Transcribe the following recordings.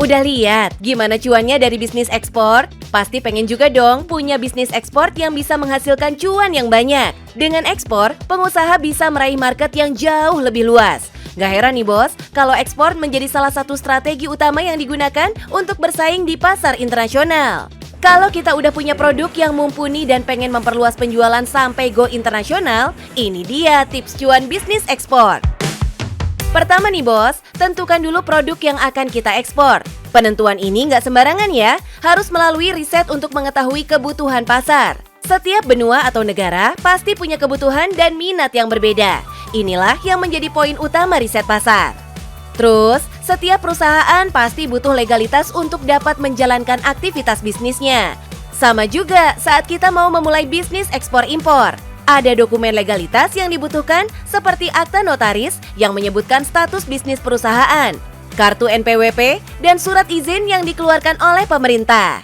Udah lihat gimana cuannya dari bisnis ekspor? Pasti pengen juga dong punya bisnis ekspor yang bisa menghasilkan cuan yang banyak. Dengan ekspor, pengusaha bisa meraih market yang jauh lebih luas. Gak heran nih bos, kalau ekspor menjadi salah satu strategi utama yang digunakan untuk bersaing di pasar internasional. Kalau kita udah punya produk yang mumpuni dan pengen memperluas penjualan sampai go internasional, ini dia tips cuan bisnis ekspor. Pertama nih bos, tentukan dulu produk yang akan kita ekspor. Penentuan ini nggak sembarangan ya, harus melalui riset untuk mengetahui kebutuhan pasar. Setiap benua atau negara pasti punya kebutuhan dan minat yang berbeda. Inilah yang menjadi poin utama riset pasar. Terus, setiap perusahaan pasti butuh legalitas untuk dapat menjalankan aktivitas bisnisnya. Sama juga saat kita mau memulai bisnis ekspor-impor. Ada dokumen legalitas yang dibutuhkan seperti akta notaris yang menyebutkan status bisnis perusahaan, kartu NPWP, dan surat izin yang dikeluarkan oleh pemerintah.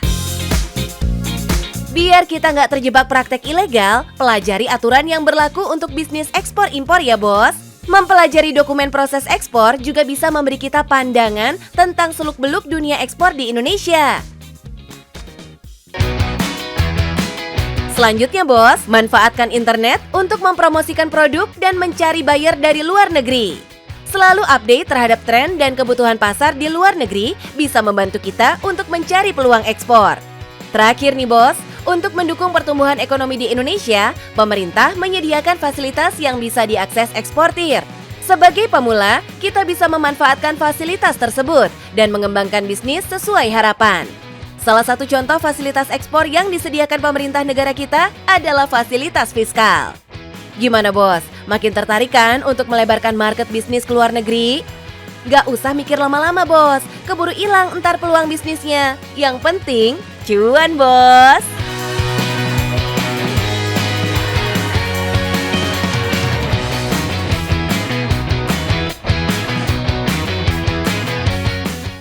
Biar kita nggak terjebak praktek ilegal, pelajari aturan yang berlaku untuk bisnis ekspor-impor ya bos. Mempelajari dokumen proses ekspor juga bisa memberi kita pandangan tentang seluk-beluk dunia ekspor di Indonesia. Selanjutnya bos, manfaatkan internet untuk mempromosikan produk dan mencari buyer dari luar negeri. Selalu update terhadap tren dan kebutuhan pasar di luar negeri bisa membantu kita untuk mencari peluang ekspor. Terakhir nih bos, untuk mendukung pertumbuhan ekonomi di Indonesia, pemerintah menyediakan fasilitas yang bisa diakses eksportir. Sebagai pemula, kita bisa memanfaatkan fasilitas tersebut dan mengembangkan bisnis sesuai harapan. Salah satu contoh fasilitas ekspor yang disediakan pemerintah negara kita adalah fasilitas fiskal. Gimana bos? Makin tertarik kan untuk melebarkan market bisnis ke luar negeri? Gak usah mikir lama-lama bos, keburu hilang entar peluang bisnisnya. Yang penting, cuan bos!